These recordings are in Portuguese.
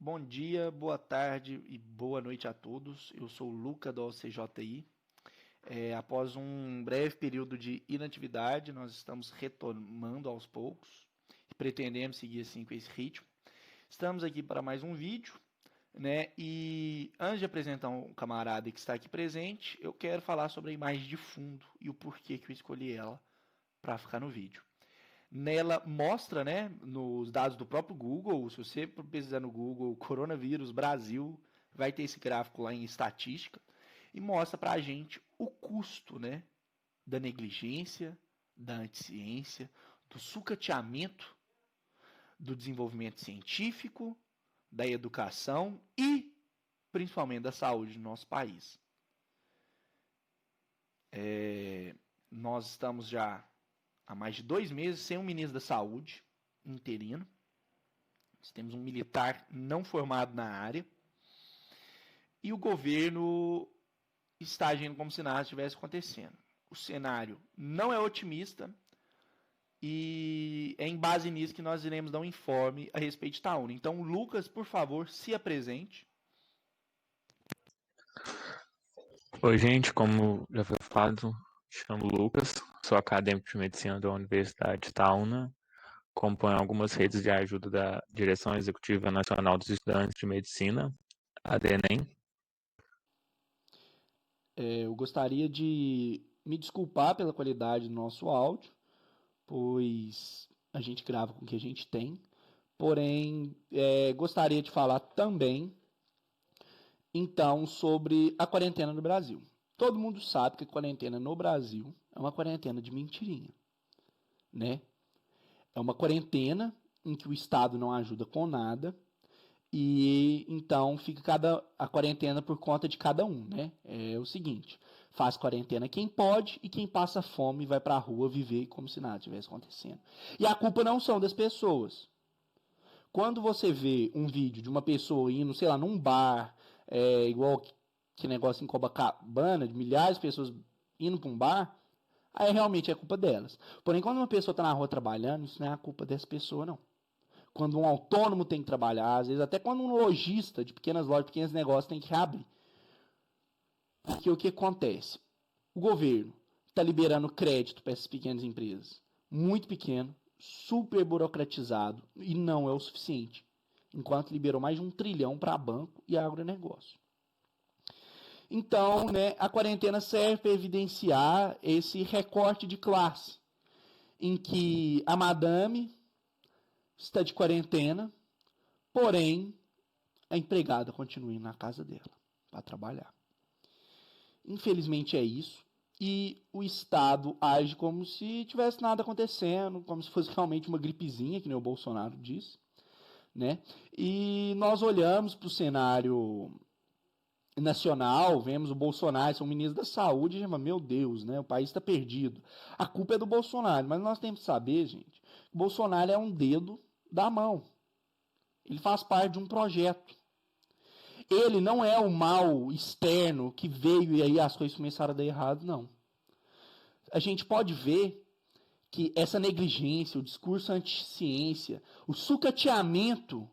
Bom dia, boa tarde e boa noite a todos. Eu sou o Luca do OCJI. Após um breve período de inatividade, nós estamos retomando aos poucos e pretendemos seguir assim com esse ritmo. Estamos aqui para mais um vídeo, né? E antes de apresentar um camarada que está aqui presente, eu quero falar sobre a imagem de fundo e o porquê que eu escolhi ela para ficar no vídeo. Nela mostra, né, nos dados do próprio Google, se você pesquisar no Google coronavírus Brasil, vai ter esse gráfico lá em estatística e mostra para a gente o custo, né, da negligência, da anticiência, do sucateamento do desenvolvimento científico, da educação e principalmente da saúde do nosso país. Nós estamos já há mais de 2 meses sem um ministro da Saúde interino. Nós temos um militar não formado na área. E o governo está agindo como se nada estivesse acontecendo. O cenário não é otimista e é em base nisso que nós iremos dar um informe a respeito de Itaúna. Então, Lucas, por favor, se apresente. Oi, gente, como já foi falado, chamo Lucas, sou acadêmico de medicina da Universidade de Itaúna, componho algumas redes de ajuda da Direção Executiva Nacional dos Estudantes de Medicina, a DENEM. Eu gostaria de me desculpar pela qualidade do nosso áudio, pois a gente grava com o que a gente tem. Porém, gostaria de falar também, então, sobre a quarentena no Brasil. Todo mundo sabe que a quarentena no Brasil é uma quarentena de mentirinha, né? É uma quarentena em que o Estado não ajuda com nada e então fica a quarentena por conta de cada um, né? É o seguinte, faz quarentena quem pode e quem passa fome vai pra rua viver como se nada tivesse acontecendo. E a culpa não são das pessoas. Quando você vê um vídeo de uma pessoa indo, sei lá, num bar, igual que negócio em Copacabana, de milhares de pessoas indo para um bar, aí realmente é culpa delas. Porém, quando uma pessoa está na rua trabalhando, isso não é a culpa dessa pessoa, não. Quando um autônomo tem que trabalhar, às vezes até quando um lojista de pequenas lojas, pequenos negócios tem que reabrir. Porque o que acontece? O governo está liberando crédito para essas pequenas empresas. Muito pequeno, super burocratizado e não é o suficiente. Enquanto liberou mais de 1 trilhão para banco e agronegócio. Então, né, a quarentena serve para evidenciar esse recorte de classe, em que a madame está de quarentena, porém a empregada continua indo na casa dela para trabalhar. Infelizmente é isso. E o Estado age como se tivesse nada acontecendo, como se fosse realmente uma gripezinha, que nem o Bolsonaro disse, né? E nós olhamos para o cenário nacional, vemos o Bolsonaro, ser um ministro da saúde, e meu Deus, né? O país está perdido. A culpa é do Bolsonaro, mas nós temos que saber, gente, que o Bolsonaro é um dedo da mão. Ele faz parte de um projeto. Ele não é o mal externo que veio e aí as coisas começaram a dar errado, não. A gente pode ver que essa negligência, o discurso anti-ciência, o sucateamento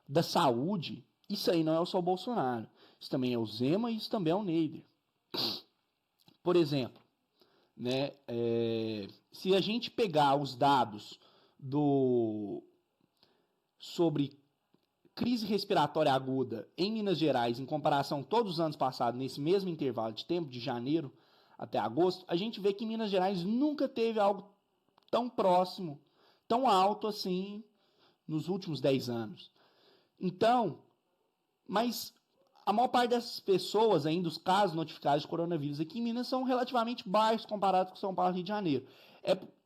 da saúde, isso aí não é só o Bolsonaro. Isso também é o Zema e isso também é o Neider. Por exemplo, né, se a gente pegar os dados sobre crise respiratória aguda em Minas Gerais, em comparação a todos os anos passados, nesse mesmo intervalo de tempo, de janeiro até agosto, a gente vê que Minas Gerais nunca teve algo tão próximo, tão alto assim, nos últimos 10 anos. Então, mas a maior parte dessas pessoas, ainda os casos notificados de coronavírus aqui em Minas, são relativamente baixos comparados com São Paulo e Rio de Janeiro.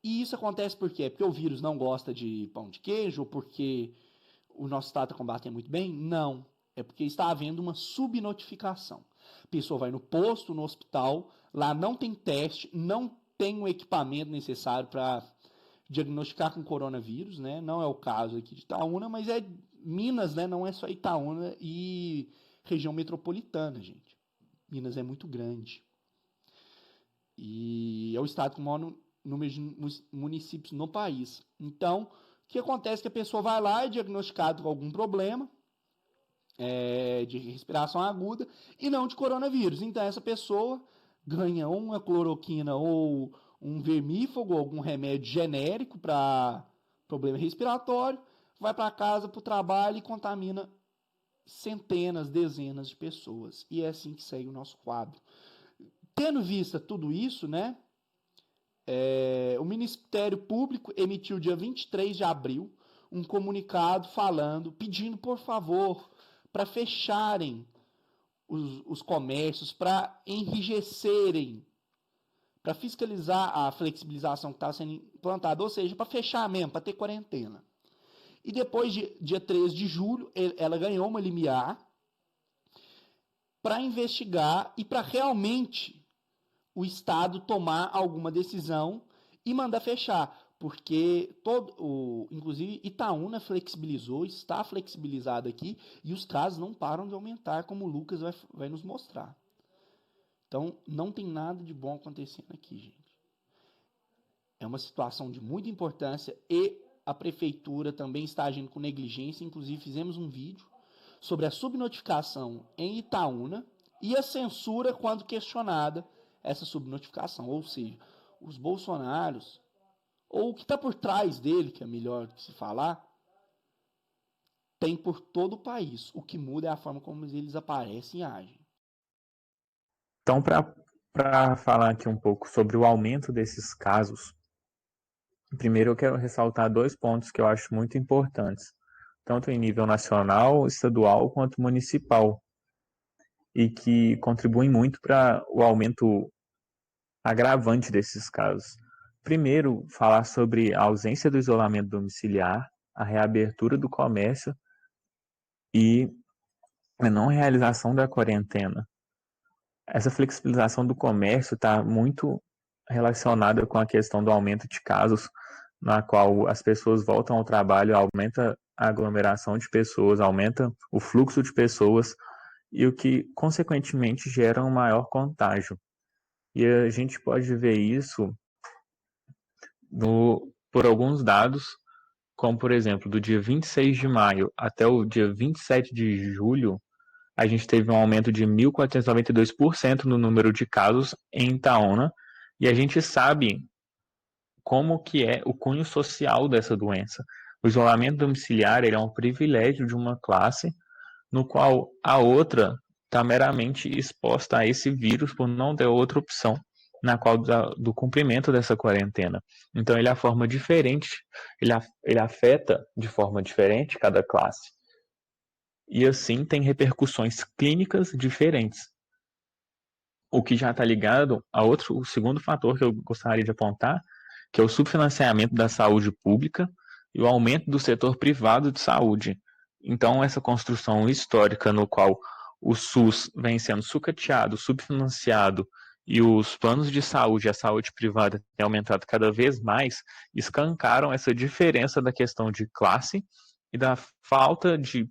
E isso acontece por quê? Porque o vírus não gosta de pão de queijo, ou porque o nosso estado está combatendo muito bem? Não. É porque está havendo uma subnotificação. A pessoa vai no posto, no hospital, lá não tem teste, não tem o equipamento necessário para diagnosticar com coronavírus, né? Não é o caso aqui de Itaúna, mas é Minas, né? Não é só Itaúna e região metropolitana, gente. Minas é muito grande. E é o estado com o maior número de municípios no país. Então, o que acontece é que a pessoa vai lá e é diagnosticada com algum problema, de respiração aguda e não de coronavírus. Então essa pessoa ganha uma cloroquina ou um vermífugo, algum remédio genérico para problema respiratório, vai para casa, para o trabalho e contamina centenas, dezenas de pessoas. E é assim que segue o nosso quadro. Tendo vista tudo isso, né, o Ministério Público emitiu dia 23 de abril um comunicado falando, pedindo por favor para fecharem os comércios, para enrijecerem, para fiscalizar a flexibilização que está sendo implantada, ou seja, para fechar mesmo, para ter quarentena. E depois, dia 13 de julho, ela ganhou uma limiar para investigar e para realmente o Estado tomar alguma decisão e mandar fechar. Porque inclusive Itaúna flexibilizou, está flexibilizado aqui, e os casos não param de aumentar, como o Lucas vai nos mostrar. Então, não tem nada de bom acontecendo aqui, gente. É uma situação de muita importância e a prefeitura também está agindo com negligência. Inclusive, fizemos um vídeo sobre a subnotificação em Itaúna e a censura quando questionada essa subnotificação. Ou seja, os bolsonaros, ou o que está por trás dele, que é melhor se falar, tem por todo o país. O que muda é a forma como eles aparecem e agem. Então, para falar aqui um pouco sobre o aumento desses casos, primeiro eu quero ressaltar 2 pontos que eu acho muito importantes, tanto em nível nacional, estadual quanto municipal, e que contribuem muito para o aumento agravante desses casos. Primeiro, falar sobre a ausência do isolamento domiciliar, a reabertura do comércio e a não realização da quarentena. Essa flexibilização do comércio está muito relacionada com a questão do aumento de casos, na qual as pessoas voltam ao trabalho, aumenta a aglomeração de pessoas, aumenta o fluxo de pessoas, e o que, consequentemente, gera um maior contágio. E a gente pode ver isso por alguns dados, como, por exemplo, do dia 26 de maio até o dia 27 de julho, a gente teve um aumento de 1.492% no número de casos em Itaúna, e a gente sabe como que é o cunho social dessa doença. O isolamento domiciliar ele é um privilégio de uma classe, no qual a outra está meramente exposta a esse vírus por não ter outra opção na qual do cumprimento dessa quarentena. Então ele é a forma diferente, ele afeta de forma diferente cada classe. E assim tem repercussões clínicas diferentes. O que já está ligado a o segundo fator que eu gostaria de apontar, que é o subfinanciamento da saúde pública e o aumento do setor privado de saúde. Então, essa construção histórica no qual o SUS vem sendo sucateado, subfinanciado, e os planos de saúde, a saúde privada tem aumentado cada vez mais, escancaram essa diferença da questão de classe e da falta de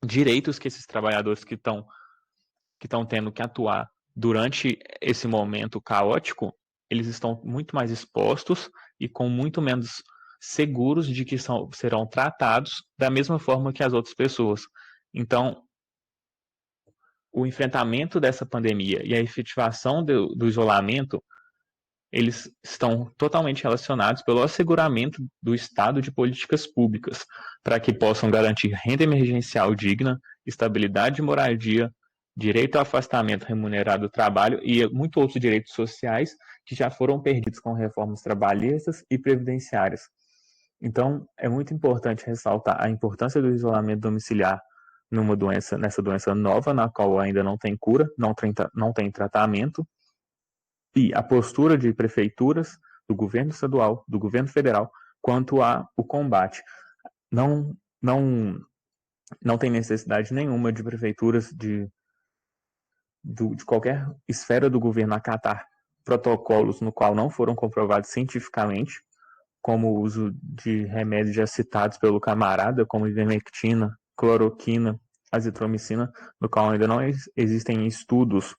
direitos que esses trabalhadores que estão tendo que atuar durante esse momento caótico, eles estão muito mais expostos e com muito menos seguros de que serão tratados da mesma forma que as outras pessoas. Então, o enfrentamento dessa pandemia e a efetivação do isolamento, eles estão totalmente relacionados pelo asseguramento do Estado de políticas públicas, para que possam garantir renda emergencial digna, estabilidade de moradia, direito ao afastamento remunerado do trabalho e muitos outros direitos sociais que já foram perdidos com reformas trabalhistas e previdenciárias. Então, é muito importante ressaltar a importância do isolamento domiciliar nessa doença nova, na qual ainda não tem cura, não tem tratamento, e a postura de prefeituras, do governo estadual, do governo federal, quanto ao combate. Não tem necessidade nenhuma de prefeituras de qualquer esfera do governo acatar protocolos no qual não foram comprovados cientificamente, como o uso de remédios já citados pelo camarada, como ivermectina, cloroquina, azitromicina, no qual ainda não existem estudos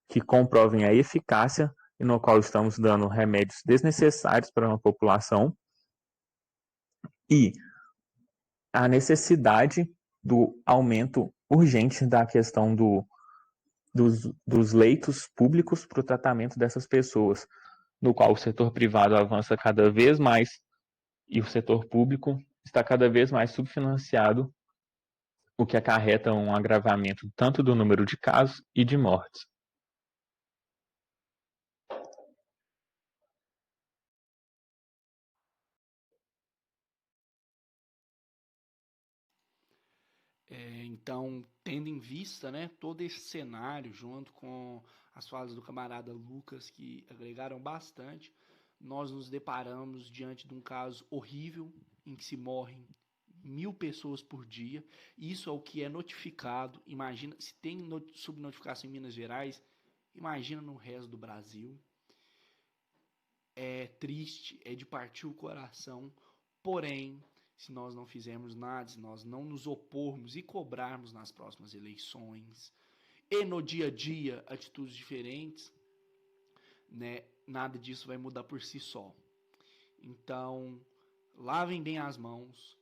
que comprovem a eficácia e no qual estamos dando remédios desnecessários para uma população, e a necessidade do aumento urgente da questão dos leitos públicos para o tratamento dessas pessoas, no qual o setor privado avança cada vez mais e o setor público está cada vez mais subfinanciado, o que acarreta um agravamento tanto do número de casos e de mortes. Então, tendo em vista, né, todo esse cenário, junto com as falas do camarada Lucas, que agregaram bastante, nós nos deparamos diante de um caso horrível, em que se morrem 1.000 pessoas por dia. Isso é o que é notificado. Imagina, se tem subnotificação em Minas Gerais, imagina no resto do Brasil. É triste, é de partir o coração, porém, se nós não fizermos nada, se nós não nos opormos e cobrarmos nas próximas eleições e no dia a dia atitudes diferentes, né, nada disso vai mudar por si só. Então, lavem bem as mãos,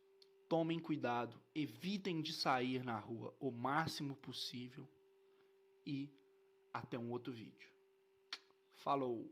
tomem cuidado, evitem de sair na rua o máximo possível e até um outro vídeo. Falou!